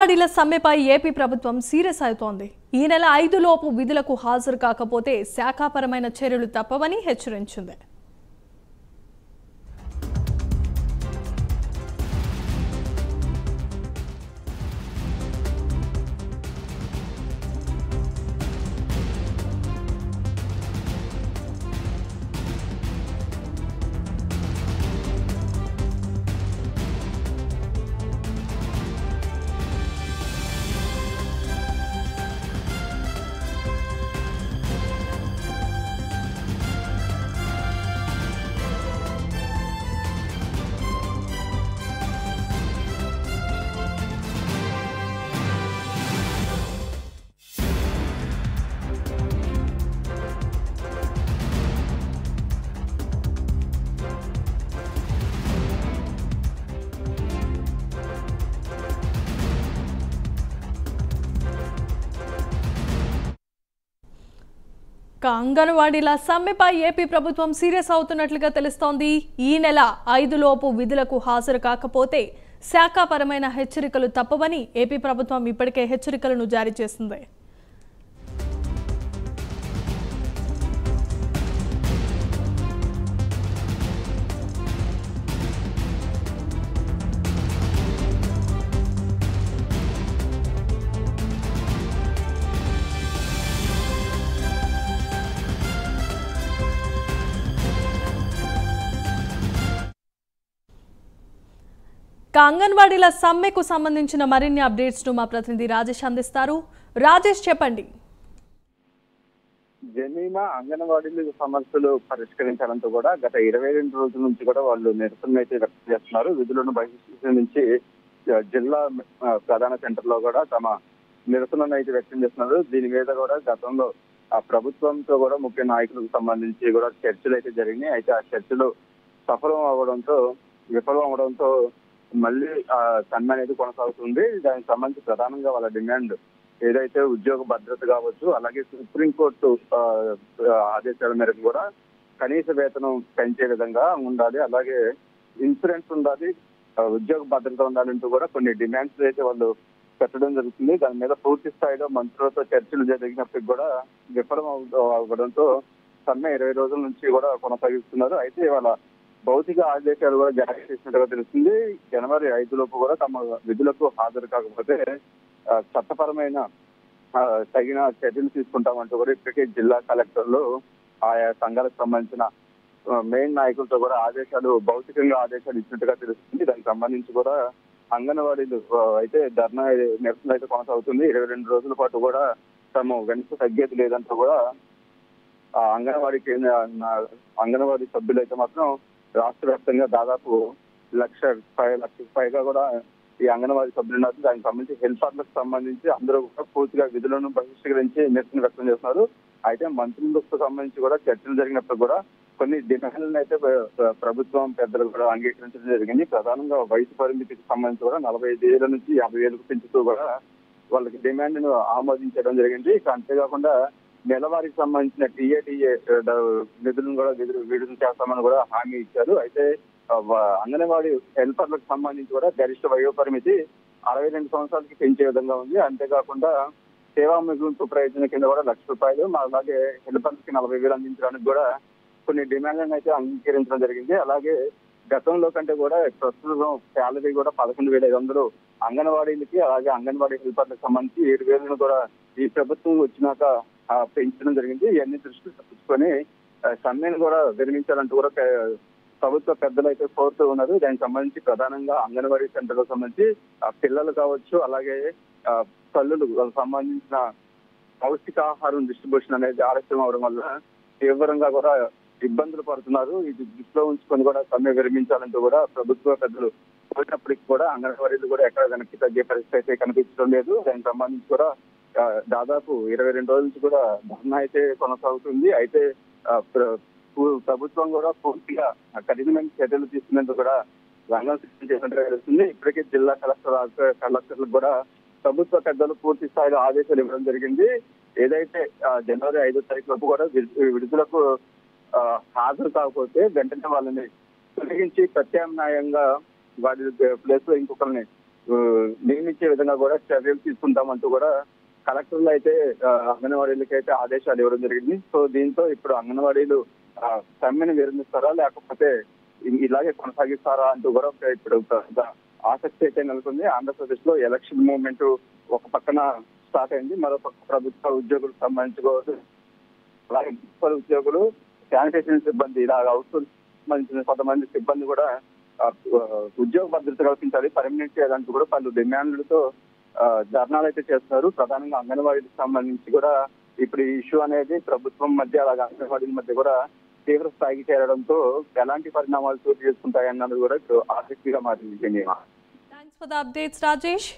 అంగన్వాడీల సమ్మెపై ఏపీ ప్రభుత్వం సీరియస్ అవుతోంది. ఈ నెల 5 లోపు విధులకు హాజరు కాకపోతే శాఖాపరమైన చర్యలు తప్పవని హెచ్చరించింది. అంగన్వాడీల సమ్మెపై ఏపీ ప్రభుత్వం సీరియస్ అవుతున్నట్లుగా తెలుస్తోంది. ఈ నెల 5 లోపు విధులకు హాజరు కాకపోతే శాఖాపరమైన హెచ్చరికలు తప్పవని ఏపీ ప్రభుత్వం ఇప్పటికే హెచ్చరికలను జారీ చేసింది. అంగన్వాడీల సమ్మెకు సంబంధించిన మరిన్ని అప్డేట్స్ ను మా ప్రతినిధి రాజేష్ అందిస్తారు. రాజేష్, చెప్పండి. జమీమా అంగన్వాడీల సమస్యలు పరిష్కరించాలంటూ కూడా గత 22 రోజుల నుంచి కూడా వాళ్ళు నిరసన అయితే వ్యక్తం చేస్తున్నారు. విధులను బహిష్కరించి జిల్లా ప్రధాన సెంటర్ లో కూడా తమ నిరసనను అయితే వ్యక్తం చేస్తున్నారు. దీని మీద కూడా గతంలో ఆ ప్రభుత్వంతో కూడా ముఖ్య నాయకులకు సంబంధించి కూడా చర్చలు అయితే జరిగినాయి. అయితే ఆ చర్చలు విఫలం అవడంతో మళ్ళీ సమ్మె అనేది కొనసాగుతుంది. దానికి సంబంధించి ప్రధానంగా వాళ్ళ డిమాండ్ ఏదైతే ఉద్యోగ భద్రత కావచ్చు, అలాగే సుప్రీంకోర్టు ఆదేశాల మేరకు కూడా కనీస వేతనం పెంచే విధంగా ఉండాలి, అలాగే ఇన్సూరెన్స్ ఉండాలి, ఉద్యోగ భద్రత ఉండాలంటూ కూడా కొన్ని డిమాండ్స్ అయితే వాళ్ళు పెట్టడం జరుగుతుంది. దాని మీద పూర్తి స్థాయిలో మంత్రులతో చర్చలు జరిగినప్పటికీ కూడా విఫలం అవ్వడంతో సమ్మె 20 రోజుల నుంచి కూడా కొనసాగిస్తున్నారు. అయితే వాళ్ళ భౌతిక ఆదేశాలు కూడా జారీ చేసినట్టుగా తెలుస్తుంది. జనవరి 5 లోపు కూడా తమ విధులకు హాజరు కాకపోతే చట్టపరమైన తగిన చర్యలు తీసుకుంటామంటూ కూడా ఇప్పటికే జిల్లా కలెక్టర్లు ఆయా సంఘాలకు సంబంధించిన మెయిన్ నాయకులతో కూడా భౌతికంగా ఆదేశాలు ఇచ్చినట్టుగా తెలుస్తుంది. దానికి సంబంధించి కూడా అంగన్వాడీలు అయితే ధర్నా నిరసన అయితే కొనసాగుతుంది. 22 రోజుల పాటు కూడా తమ వెనక్కి తగ్గేది లేదంటూ కూడా అంగన్వాడీ సభ్యులు అయితే మాత్రం రాష్ట్ర వ్యాప్తంగా దాదాపు 1,00,000 పైగా కూడా ఈ అంగన్వాడీ సభ్యులు ఉన్నారు. దానికి సంబంధించి హెల్పర్లకు సంబంధించి అందరూ కూడా పూర్తిగా విధులను బహిష్కరించి నిరసన వ్యక్తం చేస్తున్నారు. అయితే మంత్రులకు సంబంధించి కూడా చర్చలు జరిగినప్పుడు కూడా కొన్ని డిమాండ్లను అయితే ప్రభుత్వం పెద్దలు కూడా అంగీకరించడం జరిగింది. ప్రధానంగా వయసు పరిమితికి సంబంధించి కూడా 45 ఏళ్ల నుంచి 50 ఏళ్లకు పెంచుతూ కూడా వాళ్ళకి డిమాండ్ ను ఆమోదించడం జరిగింది. ఇక అంతేకాకుండా నెలవారికి సంబంధించిన టీఏటీఏ నిధులను కూడా విడుదల చేస్తామని కూడా హామీ ఇచ్చారు. అయితే అంగన్వాడీ హెల్పర్లకు సంబంధించి కూడా గరిష్ట వయో పరిమితి 62 సంవత్సరాలకి పెంచే విధంగా ఉంది. అంతేకాకుండా సేవా మిగులు ప్రయోజనం కింద కూడా ₹1,00,000, అలాగే హెల్పర్లకి 40,000 అందించడానికి కూడా కొన్ని డిమాండ్లను అయితే అంగీకరించడం జరిగింది. అలాగే గతంలో కంటే కూడా ప్రస్తుతం శాలరీ కూడా 11,500 అంగన్వాడీలకి, అలాగే అంగన్వాడీ హెల్పర్లకు సంబంధించి 7,000 కూడా ఈ ప్రభుత్వం వచ్చినాక పెంచడం జరిగింది. ఇవన్నీ దృష్టిలో పెట్టుకొని సమ్మెను కూడా విరమించాలంటూ కూడా ప్రభుత్వ పెద్దలు అయితే కోరుతూ ఉన్నారు. దానికి సంబంధించి ప్రధానంగా అంగన్వాడీ సెంటర్లకు సంబంధించి పిల్లలు కావచ్చు, అలాగే తల్లులకు సంబంధించిన పౌష్టికాహారం డిస్ట్రిబ్యూషన్ అనేది ఆలస్యం అవడం వల్ల తీవ్రంగా కూడా ఇబ్బందులు పడుతున్నారు. ఇది దృష్టిలో ఉంచుకొని కూడా సమ్మె విరమించాలంటూ కూడా ప్రభుత్వ పెద్దలు కోరినప్పటికీ కూడా అంగన్వాడీలు కూడా ఎక్కడ వెనక్కి తగ్గే పరిస్థితి అయితే కనిపించడం లేదు. దానికి సంబంధించి కూడా దాదాపు 22 రోజుల నుంచి కూడా ధర్నా అయితే కొనసాగుతుంది. అయితే ప్రభుత్వం కూడా పూర్తిగా కఠినమైన చర్యలు తీసుకునేందుకు కూడా రంగం సిద్ధం చేసినట్టుగా తెలుస్తుంది. ఇప్పటికే జిల్లా కలెక్టర్లకు కూడా ప్రభుత్వ పెద్దలు పూర్తి స్థాయిలో ఆదేశాలు ఇవ్వడం జరిగింది. ఏదైతే జనవరి 5వ తారీఖు లోపు కూడా విడుదలకు హాజరు కాకపోతే వెంటనే వాళ్ళని తొలగించి ప్రత్యామ్నాయంగా వారి ప్లేస్ లో ఇంకొకరిని నియమించే విధంగా కూడా చర్యలు తీసుకుంటామంటూ కూడా కలెక్టర్లు అయితే అంగన్వాడీలకి అయితే ఆదేశాలు ఇవ్వడం జరిగింది. సో దీంతో ఇప్పుడు అంగన్వాడీలు సమ్మెను విరమిస్తారా లేకపోతే ఇలాగే కొనసాగిస్తారా అంటూ కూడా ఇప్పుడు ఆసక్తి అయితే నెలకొంది. ఆంధ్రప్రదేశ్ లో ఎలక్షన్ మూవ్మెంట్ ఒక పక్కన స్టార్ట్ అయింది, మరో పక్క ప్రభుత్వ ఉద్యోగులకు సంబంధించి అలాగే మున్సిపల్ ఉద్యోగులు, శానిటేషన్ సిబ్బంది, ఇలా అవుట్సోర్స్ సంబంధించిన కొంతమంది సిబ్బంది కూడా ఉద్యోగ భద్రత కల్పించాలి, పర్మనెంట్ చేయాలంటూ కూడా పలు డిమాండ్లతో ధర్నాలు అయితే చేస్తున్నారు. ప్రధానంగా అంగన్వాడీలకు సంబంధించి కూడా ఇప్పుడు ఈ ఇష్యూ అనేది ప్రభుత్వం మధ్య అలాగే అంగన్వాడీల మధ్య కూడా తీవ్ర స్థాయికి చేరడంతో ఎలాంటి పరిణామాలు చోటు చేసుకుంటాయన్నది కూడా ఇప్పుడు ఆసక్తిగా మారింది. Thanks for the updates Rajesh.